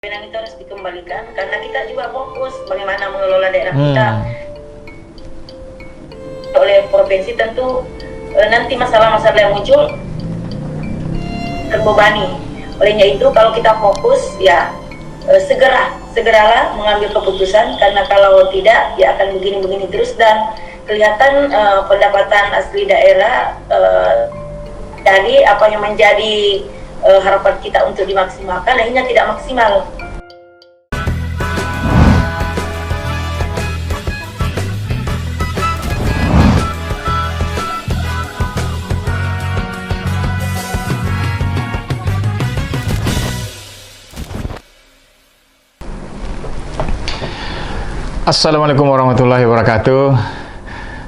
Benang itu harus dikembalikan karena kita juga fokus bagaimana mengelola daerah kita. Oleh provinsi tentu nanti masalah-masalah yang muncul terbebani. Olehnya itu kalau kita fokus ya segeralah mengambil keputusan, karena kalau tidak ya akan begini-begini terus dan kelihatan pendapatan asli daerah dari apa yang menjadi harapan kita untuk dimaksimalkan akhirnya tidak maksimal. Assalamualaikum warahmatullahi wabarakatuh.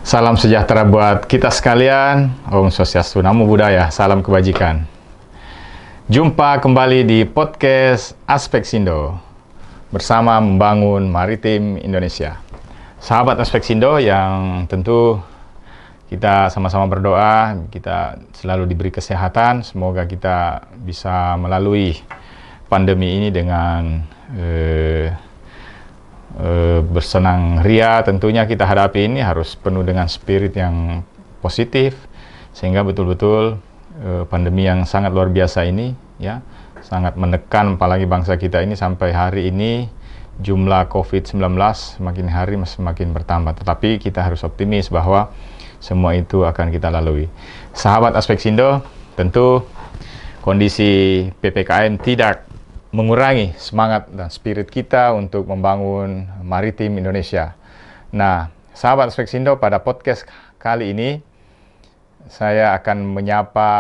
Salam sejahtera buat kita sekalian. Om Swastiastu, Namo Buddhaya, salam kebajikan. Jumpa kembali di podcast Aspeksindo bersama Membangun Maritim Indonesia. Sahabat Aspeksindo yang tentu kita sama-sama berdoa, kita selalu diberi kesehatan, semoga kita bisa melalui pandemi ini dengan bersenang ria. Tentunya kita hadapi ini harus penuh dengan spirit yang positif, sehingga betul-betul pandemi yang sangat luar biasa ini ya sangat menekan apalagi bangsa kita ini. Sampai hari ini jumlah COVID-19 semakin hari semakin bertambah, tetapi kita harus optimis bahwa semua itu akan kita lalui. Sahabat Aspeksindo, tentu kondisi PPKM tidak mengurangi semangat dan spirit kita untuk membangun maritim Indonesia. Nah, sahabat Aspeksindo, pada podcast kali ini saya akan menyapa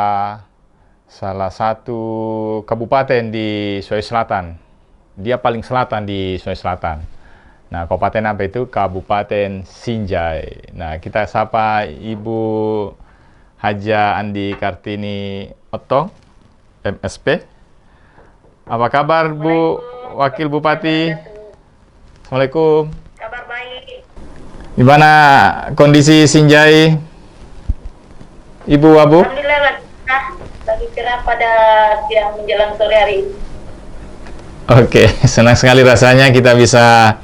salah satu kabupaten di Sulawesi Selatan. Dia paling selatan di Sulawesi Selatan. Nah, kabupaten apa itu? Kabupaten Sinjai. Nah, kita sapa Ibu Haja Andi Kartini Otong, MSP. Apa kabar Bu Wakil Bupati? Assalamualaikum. Kabar baik. Gimana kondisi Sinjai, Ibu Wabu? Alhamdulillah lagi cerah pada siang menjelang sore hari ini. Oke, senang sekali rasanya kita bisa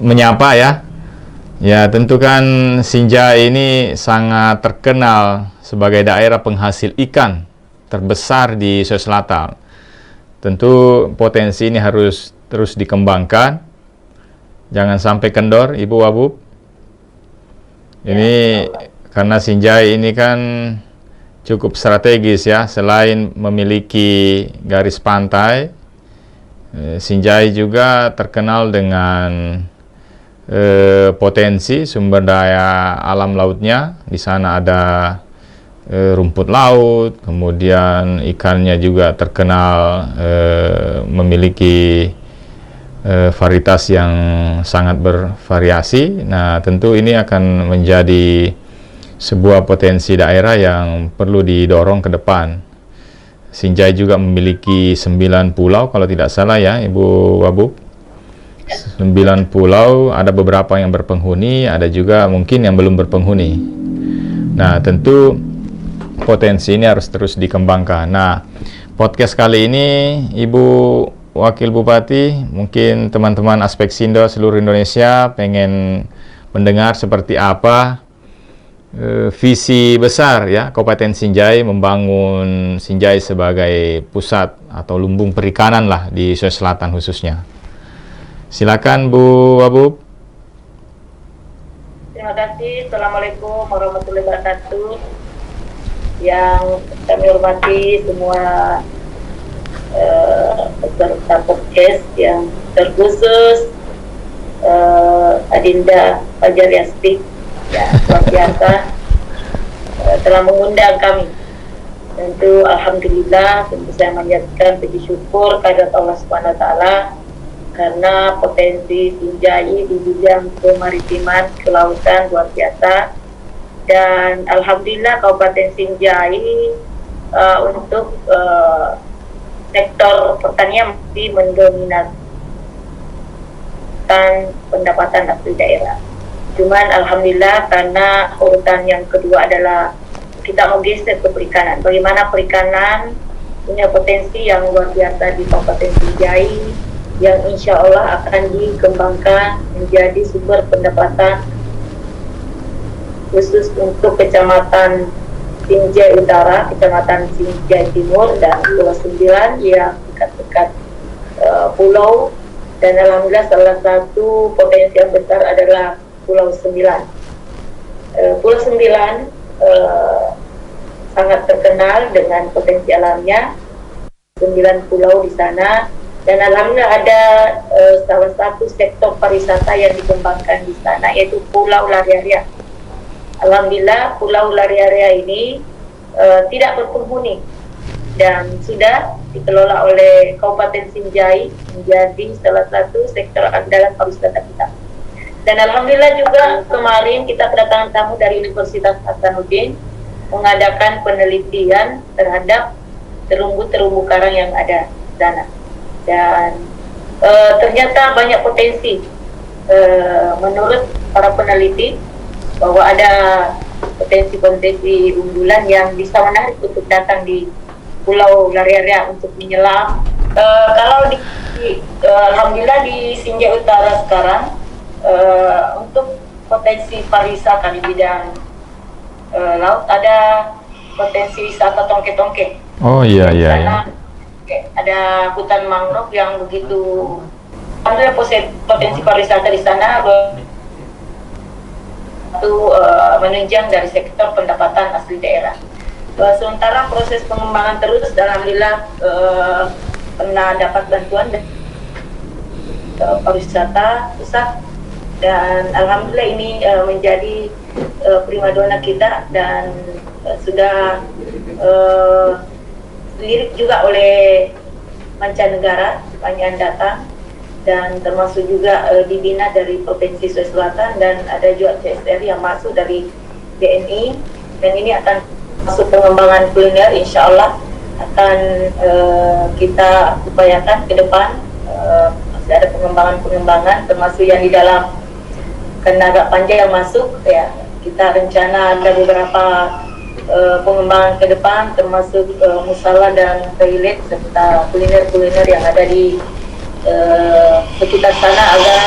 menyapa ya. Ya, tentu kan Sinjai ini sangat terkenal sebagai daerah penghasil ikan terbesar di Sulawesi Selatan. Tentu potensi ini harus terus dikembangkan. Jangan sampai kendor, Ibu Wabu. Ini karena Sinjai ini kan cukup strategis ya. Selain memiliki garis pantai, Sinjai juga terkenal dengan potensi sumber daya alam lautnya. Di sana ada rumput laut, kemudian ikannya juga terkenal memiliki varietas yang sangat bervariasi. Nah, tentu ini akan menjadi sebuah potensi daerah yang perlu didorong ke depan. Sinjai juga memiliki 9 pulau kalau tidak salah ya, Ibu Wabu. 9 pulau, ada beberapa yang berpenghuni, ada juga mungkin yang belum berpenghuni. Nah, tentu potensi ini harus terus dikembangkan. Nah, podcast kali ini Ibu Wakil Bupati, mungkin teman-teman Aspeksindo seluruh Indonesia pengen mendengar seperti apa visi besar ya Kabupaten Sinjai, membangun Sinjai sebagai pusat atau lumbung perikanan lah di Sulawesi Selatan khususnya. Silakan Bu Wabu. Terima kasih. Assalamualaikum warahmatullahi wabarakatuh. Yang kami hormati semua peserta podcast, yang terkhusus Adinda Fajar Yastik ya, luar biasa telah mengundang kami. Tentu alhamdulillah, tentu saya menjadikan puji syukur kehadirat Allah Subhanahu wa taala karena potensi Sinjai di bidang kemaritiman, kelautan luar biasa. Dan alhamdulillah Kabupaten Sinjai untuk sektor pertanian masih mendominasikan pendapatan asli daerah. Cuman alhamdulillah karena urutan yang kedua adalah kita menggeser ke perikanan. Bagaimana perikanan punya potensi yang luar biasa di Kabupaten Sinjai, yang insya Allah akan dikembangkan menjadi sumber pendapatan khusus untuk Kecamatan Sinjai Utara, Kecamatan Sinjai Timur, dan Pulau Sembilan yang dekat-dekat pulau. Dan alhamdulillah salah satu potensi yang besar adalah Pulau Sembilan. Pulau Sembilan sangat terkenal dengan potensi alamnya, 9 pulau di sana, dan alhamdulillah ada salah satu sektor pariwisata yang dikembangkan di sana, yaitu Pulau Lariaria. Alhamdulillah Pulau Lariaria ini tidak berpenghuni dan sudah dikelola oleh Kabupaten Sinjai menjadi salah satu sektor andalan pariwisata kita. Dan alhamdulillah juga kemarin kita kedatangan tamu dari Universitas Hasanuddin mengadakan penelitian terhadap terumbu-terumbu karang yang ada di sana. Dan ternyata banyak potensi menurut para peneliti, bahwa ada potensi-potensi unggulan yang bisa menarik untuk datang di Pulau Lariaria untuk menyelam. Kalau alhamdulillah di Sinjai Utara sekarang untuk potensi pariwisata di bidang laut ada potensi wisata tongke-tongke. Oh iya iya. Ada hutan mangrove yang begitu, ada potensi pariwisata di sana itu menunjang dari sektor pendapatan asli daerah. Sementara proses pengembangan terus, alhamdulillah pernah dapat bantuan dari pariwisata pusat, dan alhamdulillah ini menjadi primadona kita, dan sudah dilirik juga oleh mancanegara sepanjang datang, dan termasuk juga dibina dari Provinsi Sulawesi Selatan, dan ada juga CSR yang masuk dari BNI, dan ini akan masuk pengembangan kuliner, insya Allah akan kita upayakan ke depan. Masih ada pengembangan termasuk yang di dalam, karena agak panjang yang masuk ya, kita rencana ada beberapa pengembangan ke depan, termasuk musala dan toilet serta kuliner-kuliner yang ada di sekitar sana, agar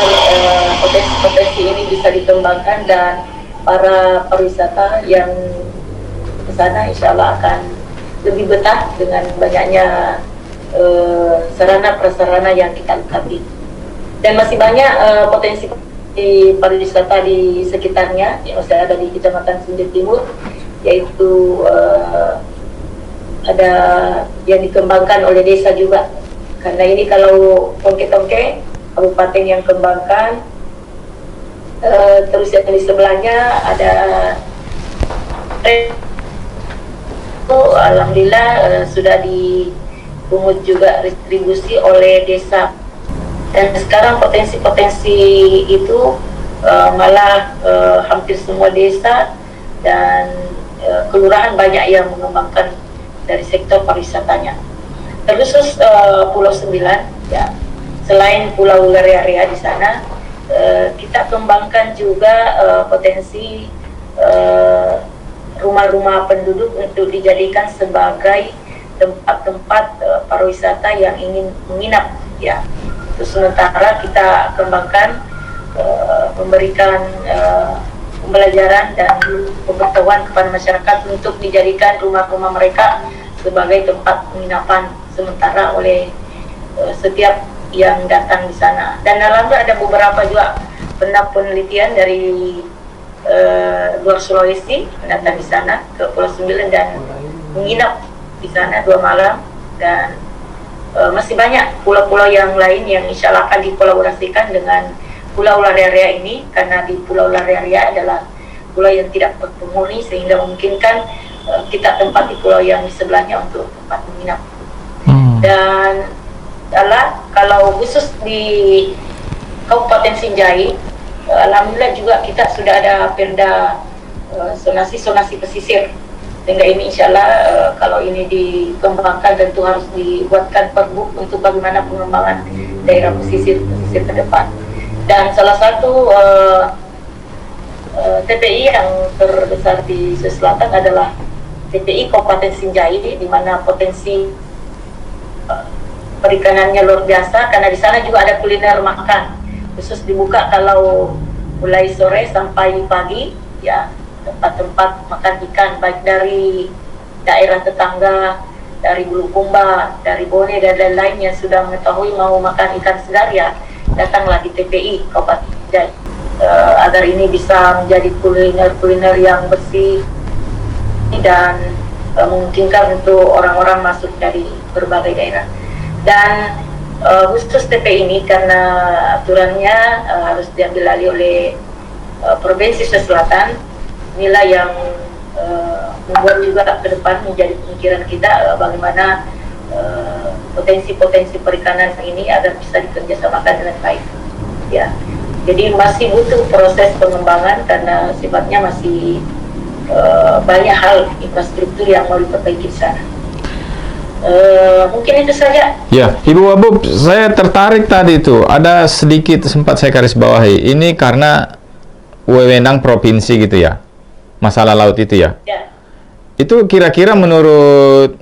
potensi-potensi ini bisa dikembangkan, dan para pariwisata yang ke sana insya Allah akan lebih betah dengan banyaknya sarana-prasarana yang kita lengkapi. Dan masih banyak potensi pariwisata di sekitarnya yang saya ada di Kecamatan Sinjai Timur, yaitu ada yang dikembangkan oleh desa juga. Karena ini kalau tongke-tongke kabupaten yang kembangkan, terus yang di sebelahnya ada alhamdulillah sudah dipungut juga distribusi oleh desa. Dan sekarang potensi-potensi itu malah hampir semua desa dan kelurahan banyak yang mengembangkan dari sektor pariwisatanya. Terkhusus Pulau Sembilan, ya, selain Pulau Lariaria di sana, kita kembangkan juga potensi rumah-rumah penduduk untuk dijadikan sebagai tempat-tempat pariwisata yang ingin menginap, ya. Terus sementara kita kembangkan memberikan pembelajaran dan pengetahuan kepada masyarakat untuk dijadikan rumah-rumah mereka sebagai tempat penginapan sementara oleh setiap yang datang di sana. Dan alhamdulillah ada beberapa juga penelitian dari luar Sulawesi datang di sana ke Pulau Sembilan dan menginap di sana 2 malam, dan masih banyak pulau-pulau yang lain yang insya Allah akan dikolaborasikan dengan Pulau Lariaria ini, karena di Pulau Lariaria adalah pulau yang tidak berpenghuni, sehingga memungkinkan kita tempat di pulau yang di sebelahnya untuk tempat menginap. Dan kalau khusus di Kabupaten Sinjai, alhamdulillah juga kita sudah ada perda zonasi pesisir, sehingga ini insya Allah kalau ini dikembangkan tentu harus dibuatkan perbuk untuk bagaimana pengembangan daerah pesisir ke depan. Dan salah satu TPI yang terbesar di Sulawesi Selatan adalah TPI Kabupaten Sinjai, di mana potensi perikanannya luar biasa, karena di sana juga ada kuliner makan khusus dibuka kalau mulai sore sampai pagi, ya, tempat-tempat makan ikan baik dari daerah tetangga, dari Bulukumba, dari Bone dan lain-lain yang sudah mengetahui mau makan ikan segar, ya datanglah di TPI Kabupaten Sinjai, agar ini bisa menjadi kuliner-kuliner yang bersih dan memungkinkan untuk orang-orang masuk dari berbagai daerah. Dan khusus TPI ini karena aturannya harus diambil alih oleh Provinsi Sulawesi Selatan, inilah yang membuat juga ke depan menjadi pemikiran kita bagaimana potensi-potensi perikanan ini agar bisa dikerjasamakan dengan baik, ya. Jadi masih butuh proses pengembangan karena sifatnya masih banyak hal infrastruktur yang mau diperbaiki di sana. Mungkin itu saja. Ya, Ibu Wabub, saya tertarik tadi itu ada sedikit sempat saya garis bawahi. Ini karena wewenang provinsi gitu ya, masalah laut itu ya. Ya. Itu kira-kira menurut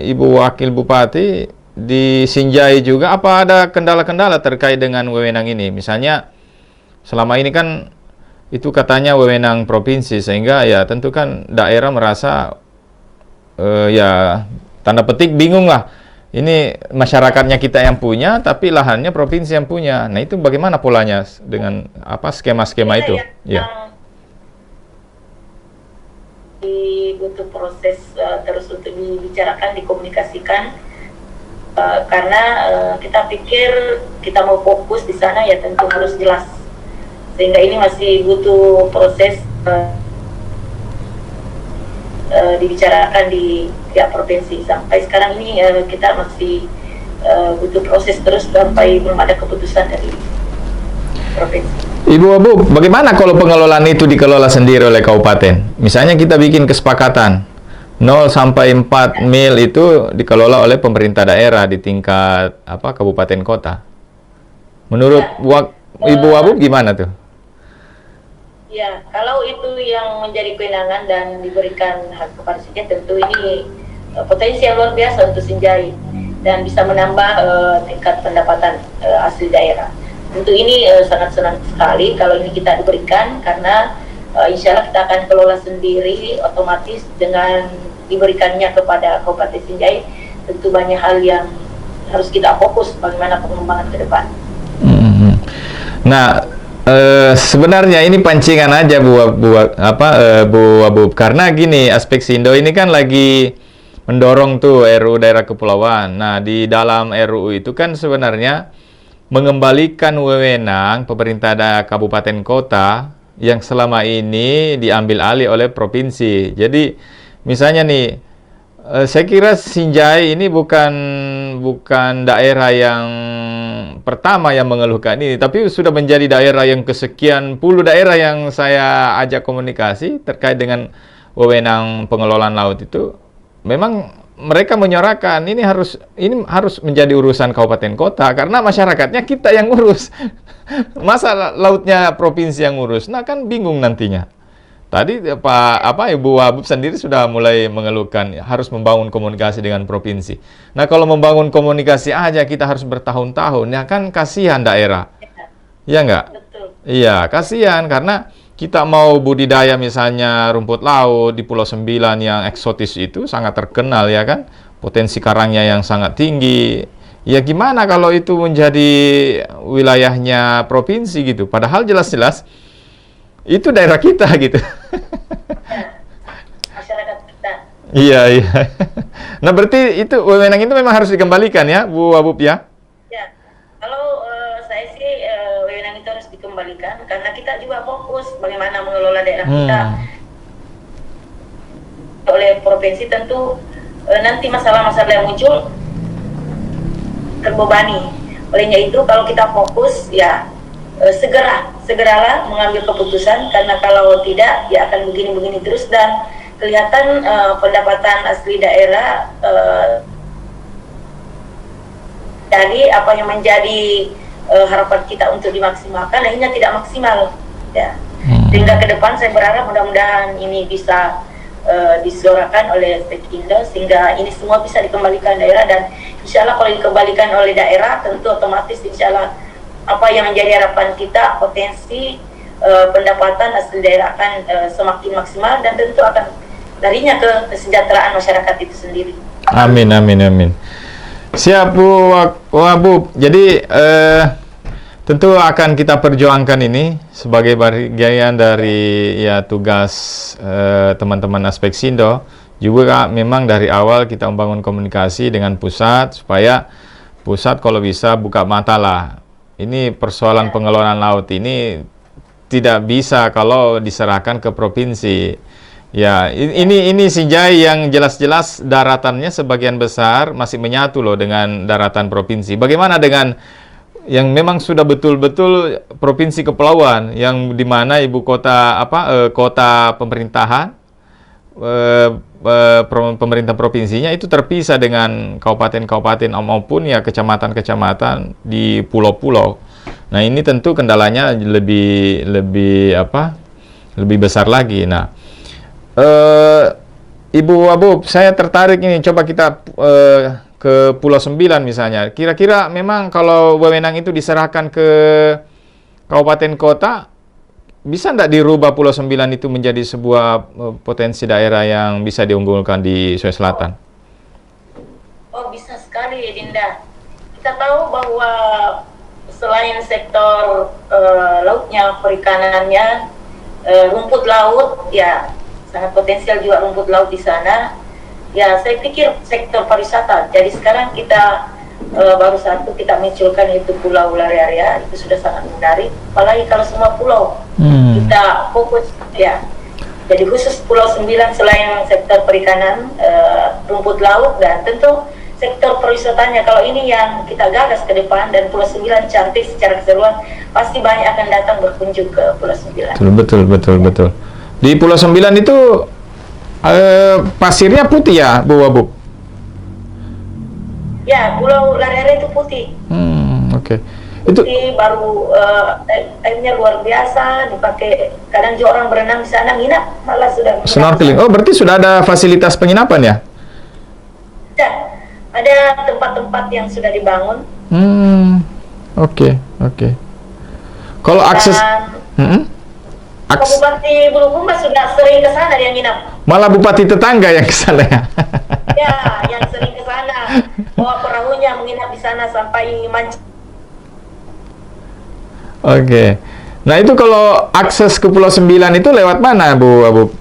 Ibu Wakil Bupati di Sinjai juga apa ada kendala-kendala terkait dengan wewenang ini? Misalnya selama ini kan itu katanya wewenang provinsi, sehingga ya tentu kan daerah merasa ya tanda petik bingung lah. Ini masyarakatnya kita yang punya, tapi lahannya provinsi yang punya. Nah itu bagaimana polanya dengan apa skema-skema itu? Ya. Butuh proses terus untuk dibicarakan, dikomunikasikan, karena kita pikir kita mau fokus di sana ya tentu harus jelas, sehingga ini masih butuh proses dibicarakan di pihak provinsi. Sampai sekarang ini kita masih butuh proses terus sampai belum ada keputusan dari provinsi. Ibu Wabub, bagaimana kalau pengelolaan itu dikelola sendiri oleh kabupaten? Misalnya kita bikin kesepakatan 0 sampai 4 mil itu dikelola oleh pemerintah daerah di tingkat apa kabupaten kota. Menurut Ibu Wabub gimana tuh? Ya, kalau itu yang menjadi kewenangan dan diberikan hak kepada Sinjai, tentu ini potensi yang luar biasa untuk Sinjai dan bisa menambah tingkat pendapatan asli daerah. Tentu ini sangat senang sekali kalau ini kita diberikan, karena insya Allah kita akan kelola sendiri, otomatis dengan diberikannya kepada Kabupaten Sinjai, tentu banyak hal yang harus kita fokus bagaimana pengembangan ke depan. Nah, sebenarnya ini pancingan aja Bu Wabub, karena gini, aspek Sindo ini kan lagi mendorong tuh RUU daerah kepulauan. Nah, di dalam RUU itu kan sebenarnya mengembalikan wewenang pemerintah kabupaten kota yang selama ini diambil alih oleh provinsi. Jadi misalnya nih, saya kira Sinjai ini bukan daerah yang pertama yang mengeluhkan ini, tapi sudah menjadi daerah yang kesekian puluh daerah yang saya ajak komunikasi terkait dengan wewenang pengelolaan laut itu. Memang mereka menyorakan ini harus menjadi urusan kabupaten kota, karena masyarakatnya kita yang ngurus. Masa lautnya provinsi yang ngurus? Nah kan bingung nantinya. Tadi Ibu Wabub sendiri sudah mulai mengeluhkan harus membangun komunikasi dengan provinsi. Nah kalau membangun komunikasi aja kita harus bertahun-tahun, ya kan kasihan daerah. Ya enggak? Betul. Iya, kasihan karena kita mau budidaya misalnya rumput laut di Pulau Sembilan yang eksotis itu sangat terkenal ya kan, potensi karangnya yang sangat tinggi. Ya gimana kalau itu menjadi wilayahnya provinsi gitu, padahal jelas-jelas itu daerah kita gitu. Masyarakat kita. Iya. Nah berarti itu wewenang itu memang harus dikembalikan ya Bu Wabub ya? Ya, kalau saya sih wewenang itu harus dikembalikan, karena kita juga fokus bagaimana mengelola daerah kita. Oleh provinsi tentu nanti masalah-masalah yang muncul terbebani. Olehnya itu kalau kita fokus ya segeralah mengambil keputusan, karena kalau tidak ya akan begini-begini terus dan kelihatan pendapatan asli daerah dari apa yang menjadi harapan kita untuk dimaksimalkan akhirnya tidak maksimal ya. Sehingga ke depan saya berharap mudah-mudahan ini bisa disuarakan oleh Stekindo, sehingga ini semua bisa dikembalikan daerah. Dan insya Allah kalau dikembalikan oleh daerah, tentu otomatis insya Allah apa yang menjadi harapan kita, potensi pendapatan asli daerah akan semakin maksimal, dan tentu akan larinya ke kesejahteraan masyarakat itu sendiri. Amin, amin, amin. Siap Bu Wabub. Jadi tentu akan kita perjuangkan ini sebagai bagian dari ya tugas teman-teman Aspeksindo. Juga memang dari awal kita membangun komunikasi dengan pusat supaya pusat kalau bisa buka mata lah. Ini persoalan pengelolaan laut ini tidak bisa kalau diserahkan ke provinsi. Ya, ini Sinjai yang jelas-jelas daratannya sebagian besar masih menyatu loh dengan daratan provinsi. Bagaimana dengan yang memang sudah betul-betul provinsi kepulauan, yang dimana ibu kota kota pemerintahan pemerintah provinsinya itu terpisah dengan kabupaten-kabupaten maupun ya kecamatan-kecamatan di pulau-pulau. Nah, ini tentu kendalanya lebih besar lagi. Nah, Ibu Wabub, saya tertarik ini, coba kita ke Pulau 9 misalnya. Kira-kira memang kalau wewenang itu diserahkan ke kabupaten kota, bisa nggak dirubah Pulau 9 itu menjadi sebuah potensi daerah yang bisa diunggulkan di Sulawesi Selatan? Oh, bisa sekali, Dinda. Kita tahu bahwa selain sektor lautnya, perikanannya, rumput laut, ya sangat potensial juga rumput laut di sana. Ya, saya pikir sektor pariwisata. Jadi sekarang kita baru satu kita munculkan itu Pulau Lare-Area, itu sudah sangat menarik. Apalagi kalau semua pulau kita fokus ya. Jadi khusus Pulau 9 selain sektor perikanan, rumput laut, dan tentu sektor pariwisatanya. Kalau ini yang kita gagas ke depan, dan Pulau 9 cantik secara keseluruhan, pasti banyak akan datang berkunjung ke Pulau 9. Betul. Di Pulau 9 itu pasirnya putih ya, Bu Wabub? Ya, Pulau Lare-Area itu putih. Oke. Putih, baru airnya luar biasa, dipakai. Kadang juga orang berenang di sana, nginap, malah sudah snorkeling. Oh, berarti sudah ada fasilitas penginapan ya? Ya, ada tempat-tempat yang sudah dibangun. Oke. Kalau akses Bupati Bulukumba sudah sering ke sana, dia nginap. Malah bupati tetangga yang ke sana ya? Ya, yang sering ke sana, bawa perahunya menginap di sana sampai mancing. Oke. Nah, itu kalau akses ke Pulau 9 itu lewat mana, Bu Wabub?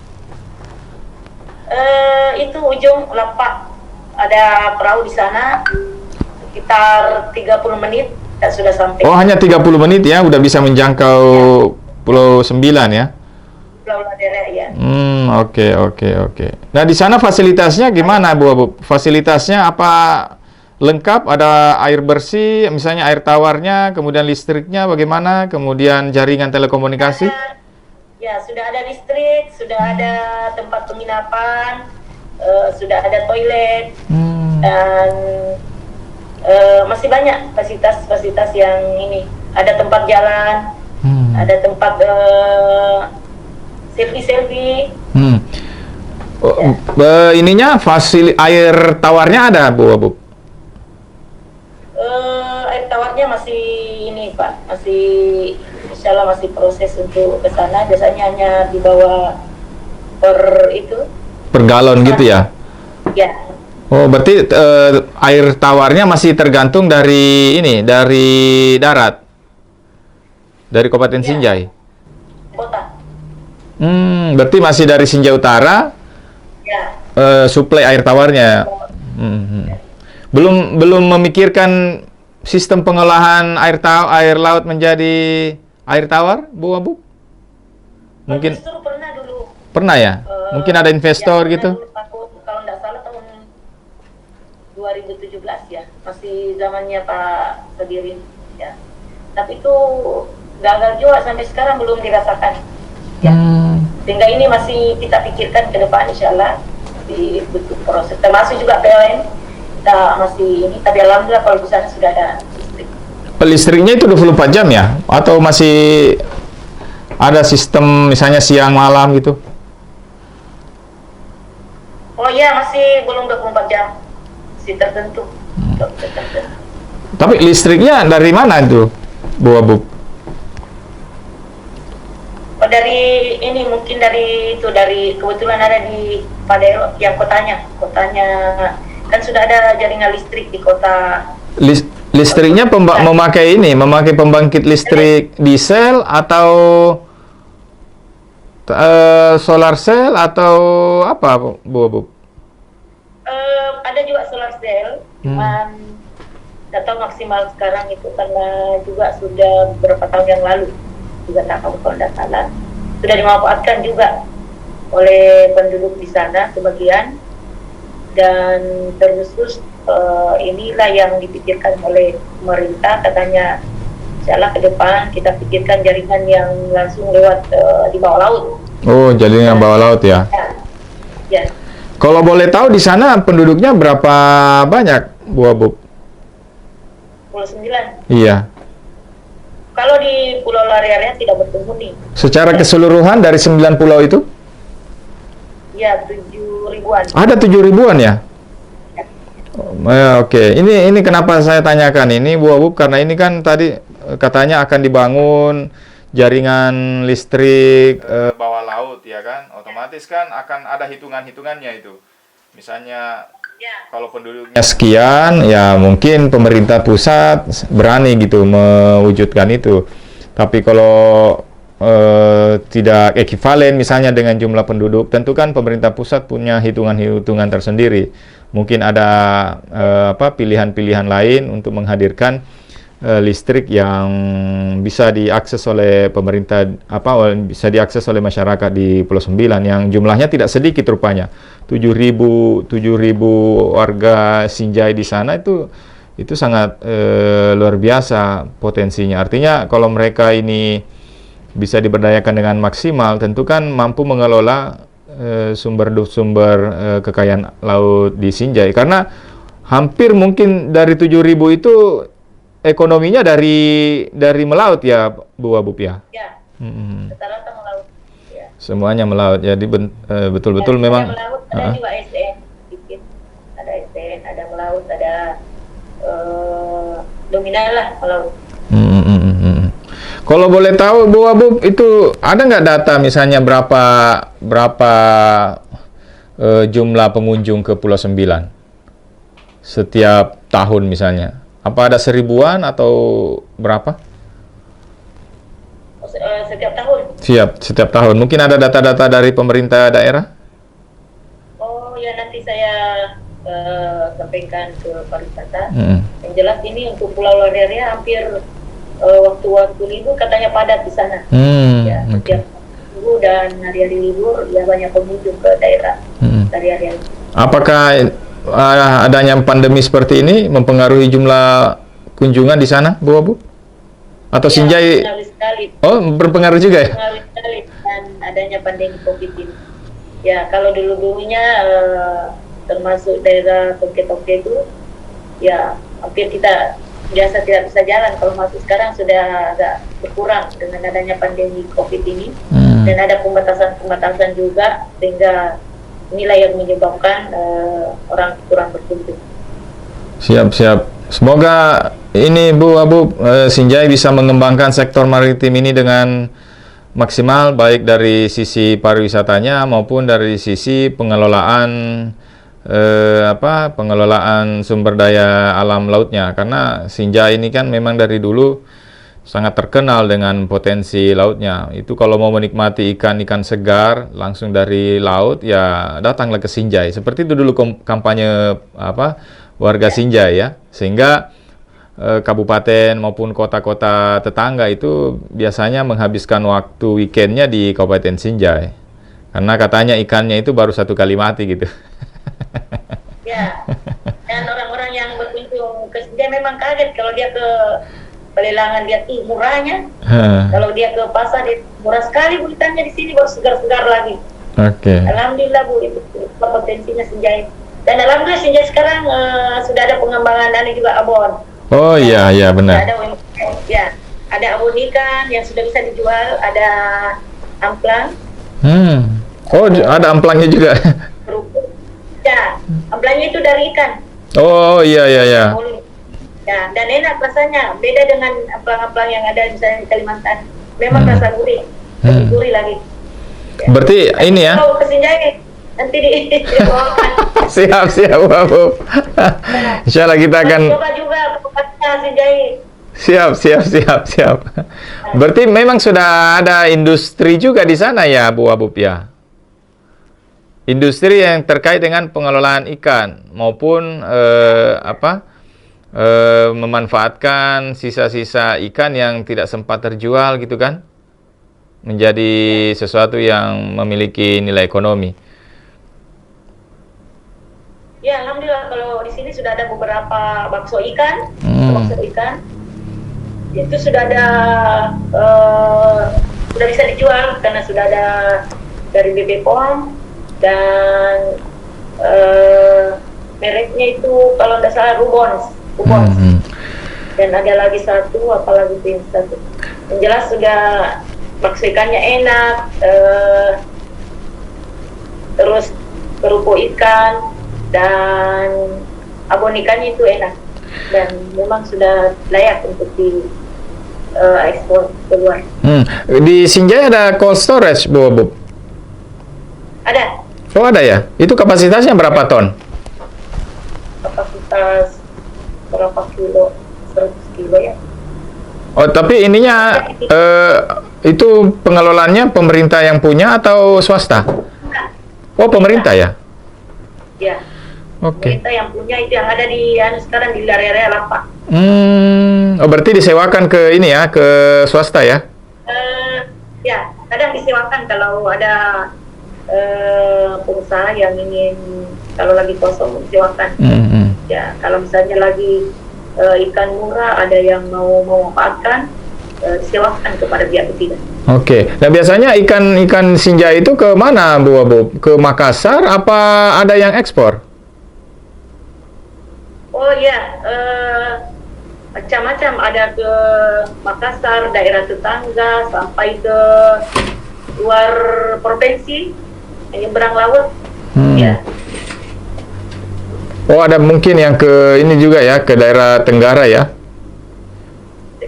Itu ujung Lapak. Ada perahu di sana, sekitar 30 menit kita sudah sampai. Oh, hanya 30 menit ya, udah bisa menjangkau Pulau 9 ya? Pulau Lare-Area ya. Oke. Nah, di sana fasilitasnya gimana, Bu Wabub? Fasilitasnya apa lengkap? Ada air bersih, misalnya air tawarnya, kemudian listriknya bagaimana? Kemudian jaringan telekomunikasi? Ya, sudah ada listrik, sudah ada tempat penginapan, sudah ada toilet, dan masih banyak fasilitas-fasilitas yang ini. Ada tempat jalan, ada tempat selfie-selfie. Ininya air tawarnya ada, Bu Wabub? Air tawarnya masih ini, Pak, masih insya Allah masih proses untuk ke sana. Biasanya hanya dibawa per galon gitu ya? Ya. Oh, berarti air tawarnya masih tergantung dari darat, dari Kabupaten Sinjai. Kota. Berarti masih dari Sinjai Utara. Ya. Suplai air tawarnya. Belum memikirkan sistem pengolahan air laut menjadi air tawar, Bu Wabub? Mungkin Justru pernah dulu. Pernah ya? Mungkin ada investor gitu? Kalau nggak salah tahun 2017 ya, masih zamannya Pak Sedirin ya. Tapi itu gagal juga, sampai sekarang belum dirasakan. Ya. Sehingga ini masih kita pikirkan ke depan, insya Allah di butuh proses. Termasuk juga PLN kita masih ini, tapi alhamdulillah kalau di sana sudah ada listrik. Listriknya itu 24 jam ya? Atau masih ada sistem misalnya siang malam gitu? Ya, masih belum 24 jam. Masih tertentu. Tapi listriknya dari mana itu, Bu Abu? Oh, dari ini mungkin dari kebetulan ada di Padeo yang kotanya kan sudah ada jaringan listrik di kota. Listriknya memakai pembangkit listrik diesel atau solar cell atau apa, Bu Abu? Ada juga solar cell, cuman nggak tahu maksimal sekarang itu karena juga sudah beberapa tahun yang lalu juga tak tahu kalau tidak salah sudah dimanfaatkan juga oleh penduduk di sana sebagian, dan terkhusus inilah yang dipikirkan oleh pemerintah, katanya insyaallah ke depan kita pikirkan jaringan yang langsung lewat di bawah laut. Oh, jaringan bawah laut ya. Ya. Kalau boleh tahu di sana penduduknya berapa banyak, Bu Abu? 29. Iya. Kalau di Pulau Lariarea tidak berpenghuni. Secara keseluruhan dari 9 pulau itu? Ya, 7.000-an. Ada 7.000-an ya? Oke. Ini kenapa saya tanyakan ini, Bu Abu, karena ini kan tadi katanya akan dibangun jaringan listrik bawah laut ya kan, otomatis kan akan ada hitungannya itu. Misalnya kalau penduduknya sekian, ya mungkin pemerintah pusat berani gitu mewujudkan itu. Tapi kalau tidak ekivalen misalnya dengan jumlah penduduk, tentu kan pemerintah pusat punya hitungan-hitungan tersendiri. Mungkin ada pilihan-pilihan lain untuk menghadirkan listrik yang bisa diakses oleh pemerintah, bisa diakses oleh masyarakat di Pulau Sembilan yang jumlahnya tidak sedikit rupanya. 7.000 warga Sinjai di sana itu sangat luar biasa potensinya. Artinya kalau mereka ini bisa diberdayakan dengan maksimal, tentu kan mampu mengelola sumber kekayaan laut di Sinjai, karena hampir mungkin dari 7.000 itu ekonominya dari melaut ya, Bu Abu ya. Ya. Rata-rata melaut. Ya. Semuanya melaut. Jadi betul-betul ya, memang. Ada melaut, ada juga SDN sedikit. Ada SDN, ada melaut, ada dominan lah melaut. Kalau boleh tahu, Bu Abu, itu ada nggak data misalnya berapa jumlah pengunjung ke Pulau Sembilan setiap tahun misalnya? Apa ada 1000-an atau berapa? Setiap tahun? Setiap tahun. Mungkin ada data-data dari pemerintah daerah? Oh ya, nanti saya sampaikan ke pariwisata. Yang jelas ini untuk Pulau Lariarea hampir waktu-waktu libur katanya padat di sana. Ya, setiap minggu dan hari-hari libur ya banyak pengunjung ke daerah dari area. Apakah adanya pandemi seperti ini mempengaruhi jumlah kunjungan di sana, Bu Abu? Atau ya, Sinjai? Oh, berpengaruh juga ya? Berpengaruh sekali dan adanya pandemi COVID ini. Ya, kalau dulu-dulunya termasuk daerah Toke-Toke itu, ya hampir kita biasa tidak bisa jalan. Kalau masuk sekarang sudah agak berkurang dengan adanya pandemi COVID ini. Dan ada pembatasan juga, sehingga inilah yang menyebabkan orang kurang berkunjung. Siap. Semoga ini, Bu Abu, Sinjai bisa mengembangkan sektor maritim ini dengan maksimal, baik dari sisi pariwisatanya maupun dari sisi pengelolaan pengelolaan sumber daya alam lautnya. Karena Sinjai ini kan memang dari dulu sangat terkenal dengan potensi lautnya. Itu kalau mau menikmati ikan-ikan segar langsung dari laut, ya datanglah ke Sinjai. Seperti itu dulu kampanye warga Sinjai ya. Sehingga kabupaten maupun kota-kota tetangga itu biasanya menghabiskan waktu weekendnya di Kabupaten Sinjai. Karena katanya ikannya itu baru 1 kali mati gitu. Ya. Dan orang-orang yang berkunjung ke Sinjai memang kaget kalau dia ke pelelangan, lihat murahnya. Kalau dia ke pasar, dia murah sekali Bu, ikannya di sini baru segar-segar lagi. Oke. Alhamdulillah Bu, itu potensinya Sinjai. Dan alhamdulillah Sinjai sekarang sudah ada pengembangan juga abon. Oh iya benar. Ada abon ikan yang sudah bisa dijual, ada amplang. Oh, ada amplangnya juga. Ya, amblangnya itu dari ikan. Oh, iya. Ya, dan enak rasanya. Beda dengan amplang-amplang yang ada misalnya di Kalimantan. Memang rasa gurih, lebih gurih lagi. Ya. Berarti ini ya. Kalau ke Sinjai nanti dibawakan. Siap Bu Abub. Insya Allah kita akan coba juga tempatnya Sinjai. Siap. Berarti memang sudah ada industri juga di sana ya Bu Abub ya? Industri yang terkait dengan pengelolaan ikan maupun memanfaatkan sisa-sisa ikan yang tidak sempat terjual gitu kan, menjadi sesuatu yang memiliki nilai ekonomi. Ya, alhamdulillah kalau di sini sudah ada beberapa bakso ikan, itu sudah ada sudah bisa dijual karena sudah ada dari BPOM. Dan mereknya itu kalau tidak salah Rubons. Dan ada lagi satu, apalagi itu yang satu. Yang jelas sudah bakso ikannya enak, terus kerupuk ikan dan abon ikannya itu enak dan memang sudah layak untuk di ekspor keluar. Di Sinjai ada cold storage Bu Abub? Ada. Oh ada ya? Itu kapasitasnya berapa ton? Kapasitas berapa kilo? 100 kilo ya. Oh tapi ininya itu pengelolaannya pemerintah yang punya atau swasta? Oh pemerintah ya? Ya. Oke. Pemerintah yang punya itu yang ada di sekarang di area Lapak. Oh berarti disewakan ke ini ya, ke swasta ya? Ya, kadang disewakan kalau ada pengusaha yang ingin kalau lagi kosong disewakan. Ya, kalau misalnya lagi ikan murah ada yang mau memanfaatkan disewakan kepada pihak ketiga. Oke. Nah biasanya ikan Sinjai itu ke mana Bu Abub? Ke Makassar apa ada yang ekspor? Oh iya, macam-macam, ada ke Makassar, daerah tetangga sampai ke luar provinsi. Nyebrang laut. Ya. Oh ada mungkin yang ke ini juga ya, ke daerah Tenggara ya?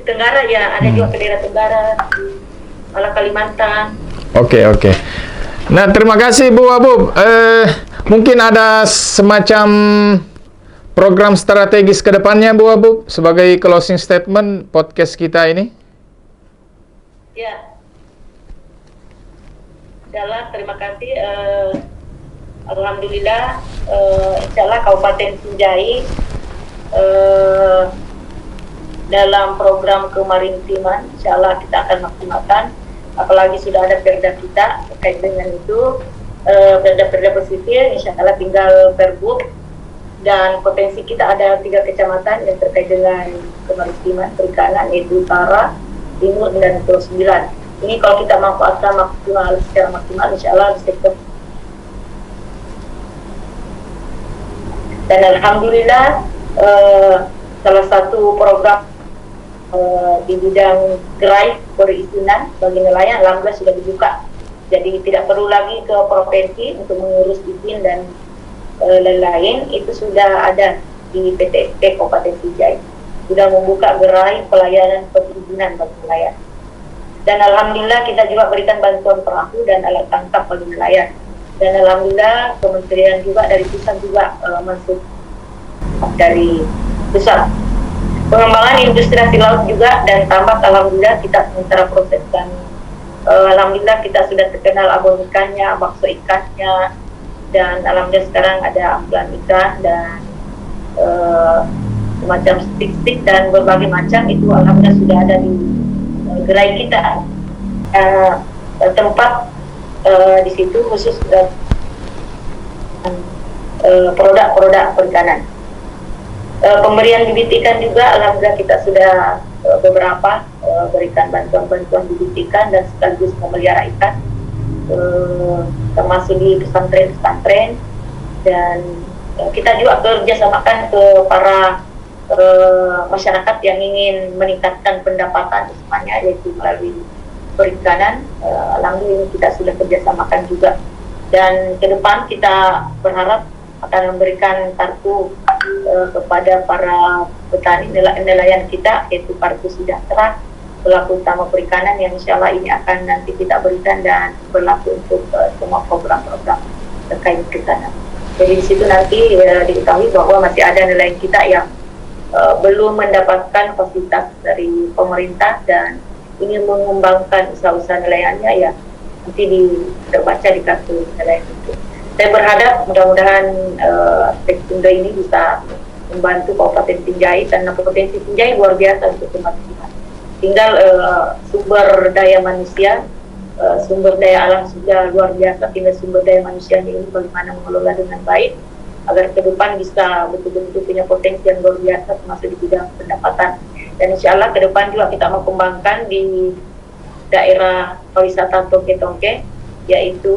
Tenggara ya, ada juga ke daerah Tenggara, malah Kalimantan. Oke. Nah terima kasih Bu Abub. Mungkin ada semacam program strategis ke depannya Bu Abub sebagai closing statement podcast kita ini? Ya. Insyaallah, terima kasih. Alhamdulillah, insyaallah Kabupaten Sinjai dalam program kemaritiman, insyaallah kita akan maksimalkan. Apalagi sudah ada perda kita terkait dengan itu, perda-perda pesisir, insyaallah tinggal perbuk. Dan potensi kita ada 3 kecamatan yang terkait dengan kemaritiman perikanan, yaitu Utara, Timur, dan Pulau 9. Ini kalau kita manfaatkan secara maksimal, insyaallah di sektor. Dan alhamdulillah salah satu program di bidang gerai perizinan bagi nelayan alhamdulillah sudah dibuka. Jadi tidak perlu lagi ke provinsi untuk mengurus izin dan lain-lain, itu sudah ada di PTSP Kabupaten Sinjai. Sudah membuka gerai pelayanan perizinan bagi nelayan. Dan alhamdulillah kita juga berikan bantuan perahu dan alat tangkap bagi nelayan. Dan alhamdulillah kementerian juga dari pusat juga masuk dari pusat. Pengembangan industri hasil laut juga dan tambak alhamdulillah kita sementara proses dan alhamdulillah kita sudah terkenal abon ikannya, bakso ikannya, dan alhamdulillah sekarang ada amplang ikan dan semacam stik-stik dan berbagai macam itu alhamdulillah sudah ada di gerai kita. Tempat di situ khusus produk-produk perikanan. Pemberian bibit ikan juga alhamdulillah kita sudah beberapa berikan bantuan-bantuan bibit ikan dan sekaligus memelihara ikan, termasuk di pesantren-pesantren, dan kita juga kerjasamakan ke para masyarakat yang ingin meningkatkan pendapatan utamanya yaitu melalui perikanan. Alhamdulillah kita sudah kerjasamakan juga, dan ke depan kita berharap akan memberikan kartu kepada para petani nelayan kita, yaitu kartu sejahtera pelaku utama perikanan, yang insya Allah ini akan nanti kita berikan dan berlaku untuk semua program-program terkait perikanan. Jadi di situ nanti diketahui bahwa masih ada nelayan kita yang belum mendapatkan fasilitas dari pemerintah dan ingin mengembangkan usaha-usaha nelayannya, ya nanti terbaca di kartu nelayan itu. Saya berharap mudah-mudahan Aspek ini bisa membantu Kabupaten Sinjai, karena potensi Sinjai luar biasa untuk kemajuan. Tinggal sumber daya manusia, sumber daya alam sudah luar biasa, tinggal sumber daya manusianya ini bagaimana mengelola dengan baik agar ke depan bisa betul-betul punya potensi yang luar biasa termasuk di bidang pendapatan. Dan insya Allah ke depan juga kita mau kembangkan di daerah wisata Tongke-Tongke, yaitu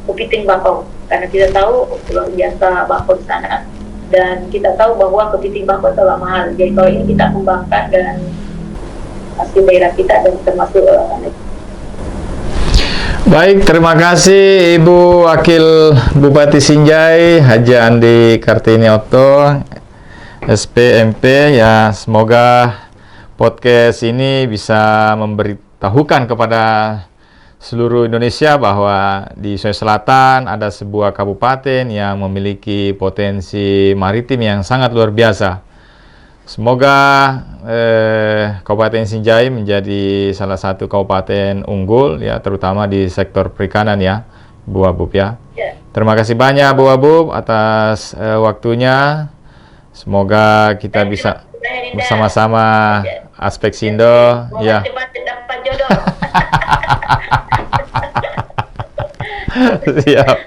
kepiting bakau, karena kita tahu luar biasa bakau di sana, dan kita tahu bahwa kepiting bakau telah mahal. Jadi kalau ini kita kembangkan dan hasil daerah kita dan termasuk Baik, terima kasih Ibu Wakil Bupati Sinjai Haji Andi Kartini Otto, SPMP. Ya, semoga podcast ini bisa memberitahukan kepada seluruh Indonesia bahwa di Sulawesi Selatan ada sebuah kabupaten yang memiliki potensi maritim yang sangat luar biasa. Semoga Kabupaten Sinjai menjadi salah satu kabupaten unggul, ya, terutama di sektor perikanan, ya, Bu Wabub, ya. Terima kasih banyak Bu Wabub atas waktunya. Semoga kita bisa bersama-sama Aspek Sindo, ya. Siap.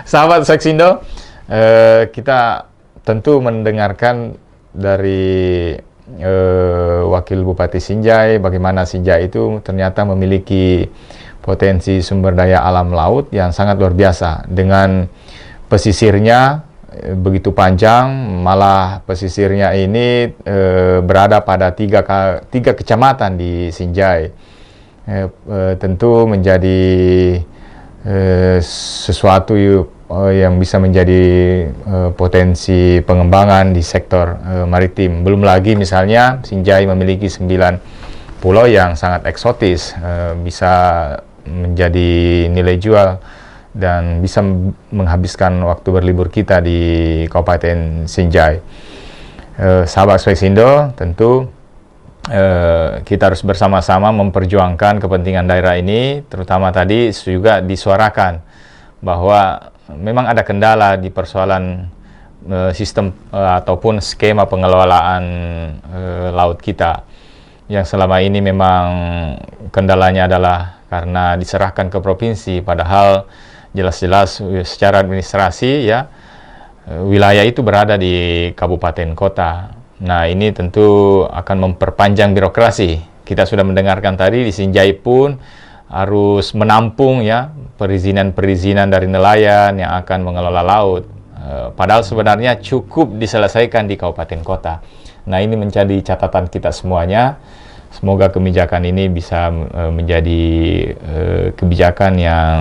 Sahabat Aspek Sindo, kita tentu mendengarkan dari Wakil Bupati Sinjai bagaimana Sinjai itu ternyata memiliki potensi sumber daya alam laut yang sangat luar biasa, dengan pesisirnya begitu panjang, malah pesisirnya ini berada pada tiga kecamatan di Sinjai. Tentu menjadi sesuatu yang bisa menjadi potensi pengembangan di sektor maritim. Belum lagi misalnya Sinjai memiliki 9 pulau yang sangat eksotis, bisa menjadi nilai jual dan bisa menghabiskan waktu berlibur kita di Kabupaten Sinjai. Sahabat Aspek Sindo, tentu kita harus bersama-sama memperjuangkan kepentingan daerah ini, terutama tadi juga disuarakan bahwa memang ada kendala di persoalan sistem ataupun skema pengelolaan laut kita, yang selama ini memang kendalanya adalah karena diserahkan ke provinsi, padahal jelas-jelas secara administrasi, ya, wilayah itu berada di kabupaten kota. Nah, ini tentu akan memperpanjang birokrasi. Kita sudah mendengarkan tadi di Sinjai pun harus menampung, ya, perizinan-perizinan dari nelayan yang akan mengelola laut. Padahal sebenarnya cukup diselesaikan di kabupaten kota. Nah, ini menjadi catatan kita semuanya. Semoga kebijakan ini bisa menjadi kebijakan yang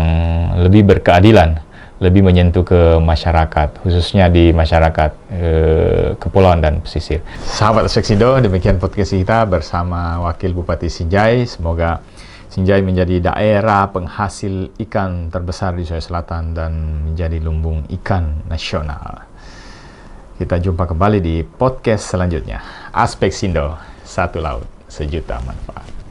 lebih berkeadilan, lebih menyentuh ke masyarakat, khususnya di masyarakat kepulauan dan pesisir. Sahabat Aspek Sindo, demikian podcast kita bersama Wakil Bupati Sinjai. Semoga Sinjai menjadi daerah penghasil ikan terbesar di Sulawesi Selatan dan menjadi lumbung ikan nasional. Kita jumpa kembali di podcast selanjutnya. Aspek Sindo, satu laut, sejuta manfaat.